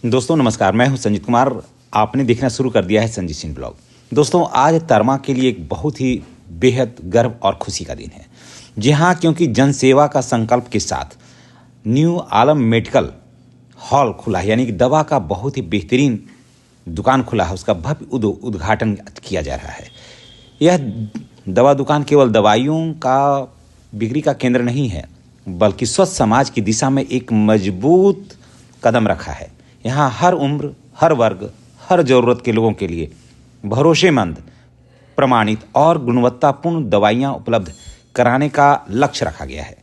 दोस्तों नमस्कार, मैं हूं संजीत कुमार। आपने देखना शुरू कर दिया है संजीत सिंह ब्लॉग। दोस्तों आज तरमा के लिए एक बहुत ही बेहद गर्व और खुशी का दिन है। जी हाँ, क्योंकि जनसेवा का संकल्प के साथ न्यू आलम मेडिकल हॉल खुला है, यानी कि दवा का बहुत ही बेहतरीन दुकान खुला है। उसका भव्य उद्घाटन किया जा रहा है। यह दवा दुकान केवल दवाइयों का बिक्री का केंद्र नहीं है, बल्कि स्वस्थ समाज की दिशा में एक मजबूत कदम रखा है। यहाँ हर उम्र, हर वर्ग, हर ज़रूरत के लोगों के लिए भरोसेमंद, प्रमाणित और गुणवत्तापूर्ण दवाइयाँ उपलब्ध कराने का लक्ष्य रखा गया है।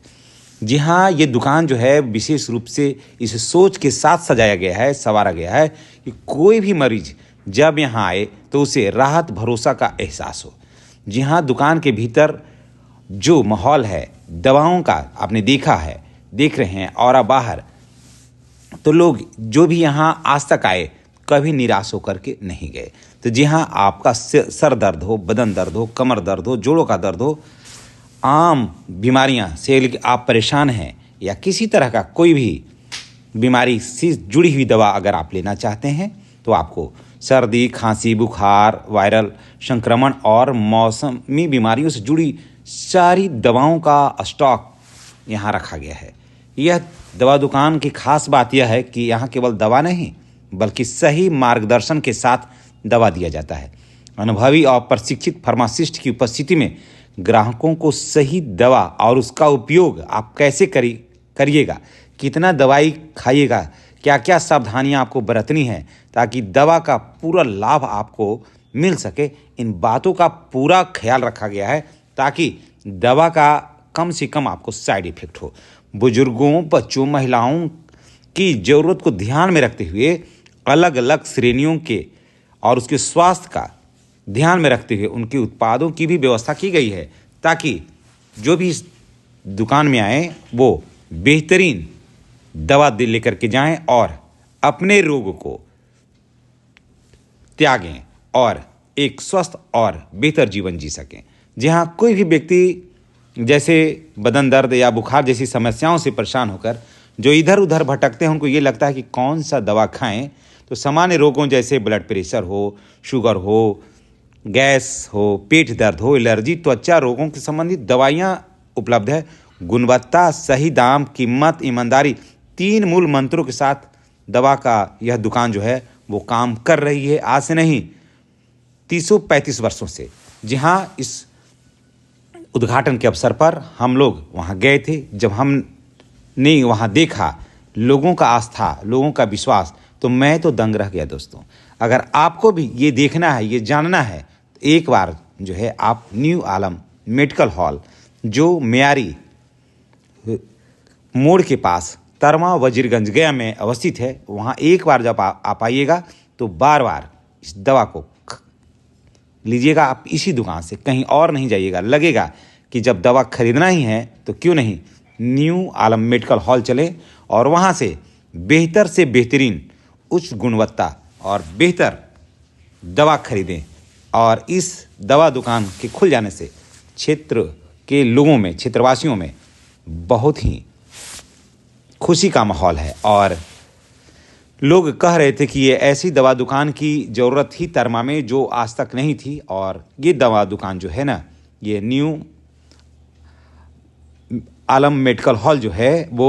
जी हाँ, ये दुकान जो है विशेष रूप से इस सोच के साथ सजाया गया है, संवारा गया है कि कोई भी मरीज जब यहाँ आए तो उसे राहत भरोसा का एहसास हो। जी हाँ, दुकान के भीतर जो माहौल है दवाओं का आपने देखा है, देख रहे हैं, और बाहर तो लोग जो भी यहाँ आज तक आए कभी निराश होकर के नहीं गए। तो जी हाँ, आपका सर दर्द हो, बदन दर्द हो, कमर दर्द हो, जोड़ों का दर्द हो, आम बीमारियाँ से आप परेशान हैं या किसी तरह का कोई भी बीमारी से जुड़ी हुई दवा अगर आप लेना चाहते हैं तो आपको सर्दी, खांसी, बुखार, वायरल संक्रमण और मौसमी बीमारियों से जुड़ी सारी दवाओं का स्टॉक यहाँ रखा गया है। यह दवा दुकान की खास बात यह है कि यहाँ केवल दवा नहीं बल्कि सही मार्गदर्शन के साथ दवा दिया जाता है। अनुभवी और प्रशिक्षित फार्मासिस्ट की उपस्थिति में ग्राहकों को सही दवा और उसका उपयोग आप कैसे करिएगा, कितना दवाई खाइएगा, क्या क्या सावधानियां आपको बरतनी है ताकि दवा का पूरा लाभ आपको मिल सके, इन बातों का पूरा ख्याल रखा गया है ताकि दवा का कम से कम आपको साइड इफेक्ट हो। बुजुर्गों, बच्चों, महिलाओं की ज़रूरत को ध्यान में रखते हुए अलग अलग श्रेणियों के और उसके स्वास्थ्य का ध्यान में रखते हुए उनके उत्पादों की भी व्यवस्था की गई है ताकि जो भी इस दुकान में आए वो बेहतरीन दवा लेकर के जाएं और अपने रोग को त्यागें और एक स्वस्थ और बेहतर जीवन जी सकें। जहाँ कोई भी व्यक्ति जैसे बदन दर्द या बुखार जैसी समस्याओं से परेशान होकर जो इधर उधर भटकते हैं, उनको ये लगता है कि कौन सा दवा खाएं, तो सामान्य रोगों जैसे ब्लड प्रेशर हो, शुगर हो, गैस हो, पेट दर्द हो, एलर्जी, त्वचा रोगों के संबंधित दवाइयाँ उपलब्ध है। गुणवत्ता, सही दाम, कीमत, ईमानदारी, 3 मूल मंत्रों के साथ दवा का यह दुकान जो है वो काम कर रही है आज से नहीं 335 वर्षों से। जी हाँ, इस उद्घाटन के अवसर पर हम लोग वहाँ गए थे। जब हमने वहाँ देखा लोगों का आस्था, लोगों का विश्वास, तो मैं तो दंग रह गया। दोस्तों अगर आपको भी ये देखना है, ये जानना है, तो एक बार जो है आप न्यू आलम मेडिकल हॉल जो म्यारी मोड़ के पास तरमा वजीरगंज गया में अवस्थित है, वहाँ एक बार जब आप आइएगा तो बार बार इस दवा को लीजिएगा। आप इसी दुकान से कहीं और नहीं जाइएगा। लगेगा कि जब दवा खरीदना ही है तो क्यों नहीं न्यू आलम मेडिकल हॉल चलें और वहाँ से बेहतर से बेहतरीन उच्च गुणवत्ता और बेहतर दवा खरीदें। और इस दवा दुकान के खुल जाने से क्षेत्र के लोगों में, क्षेत्रवासियों में बहुत ही खुशी का माहौल है और लोग कह रहे थे कि ये ऐसी दवा दुकान की ज़रूरत थी तरमा में जो आज तक नहीं थी। और ये दवा दुकान जो है ना, ये न्यू आलम मेडिकल हॉल जो है वो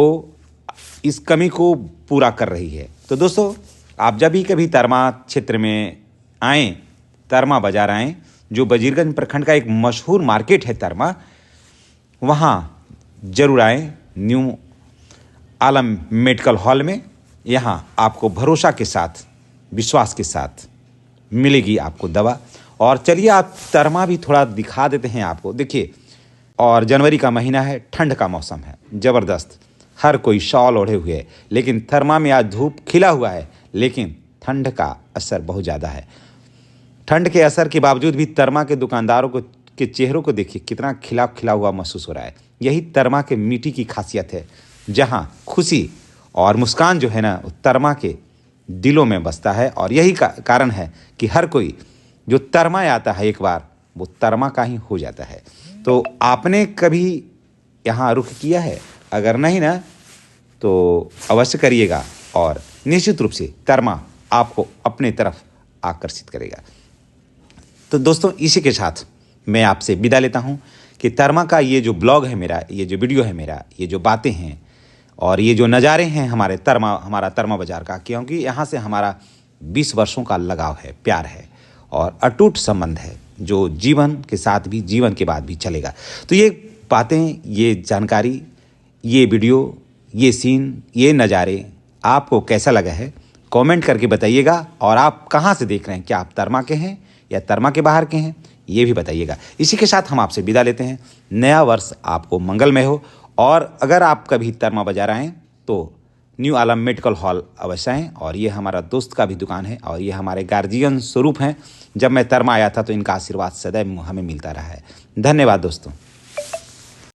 इस कमी को पूरा कर रही है। तो दोस्तों आप जब भी कभी तरमा क्षेत्र में आएँ, तरमा बाज़ार आएँ, जो वजीरगंज प्रखंड का एक मशहूर मार्केट है तरमा, वहाँ ज़रूर आएँ न्यू आलम मेडिकल हॉल में। यहाँ आपको भरोसा के साथ, विश्वास के साथ मिलेगी आपको दवा। और चलिए आप तरमा भी थोड़ा दिखा देते हैं आपको। देखिए, और जनवरी का महीना है, ठंड का मौसम है ज़बरदस्त, हर कोई शॉल ओढ़े हुए है, लेकिन तरमा में आज धूप खिला हुआ है, लेकिन ठंड का असर बहुत ज़्यादा है। ठंड के असर के बावजूद भी तरमा के दुकानदारों के चेहरों को देखिए कितना खिला खिला हुआ महसूस हो रहा है। यही तरमा के मिट्टी की खासियत है, जहाँ खुशी और मुस्कान जो है ना तरमा के दिलों में बसता है। और यही कारण है कि हर कोई जो तरमा आता है एक बार वो तरमा का ही हो जाता है। तो आपने कभी यहाँ रुख किया है? अगर नहीं ना तो अवश्य करिएगा और निश्चित रूप से तरमा आपको अपने तरफ आकर्षित करेगा। तो दोस्तों, इसी के साथ मैं आपसे विदा लेता हूं कि तरमा का ये जो ब्लॉग है मेरा, ये जो वीडियो है मेरा, ये जो बातें हैं और ये जो नज़ारे हैं हमारा तरमा बाज़ार का, क्योंकि यहाँ से हमारा 20 वर्षों का लगाव है, प्यार है और अटूट संबंध है जो जीवन के साथ भी, जीवन के बाद भी चलेगा। तो ये बातें, ये जानकारी, ये वीडियो, ये सीन, ये नज़ारे आपको कैसा लगा है कमेंट करके बताइएगा। और आप कहाँ से देख रहे हैं, क्या आप तरमा के हैं या तरमा के बाहर के हैं, ये भी बताइएगा। इसी के साथ हम आपसे विदा लेते हैं। नया वर्ष आपको मंगलमय हो। और अगर आप कभी तरमा बाज़ार आएँ तो न्यू आलम मेडिकल हॉल अवश्य आएँ। और ये हमारा दोस्त का भी दुकान है और ये हमारे गार्जियन स्वरूप हैं। जब मैं तरमा आया था तो इनका आशीर्वाद सदैव हमें मिलता रहा है। धन्यवाद दोस्तों।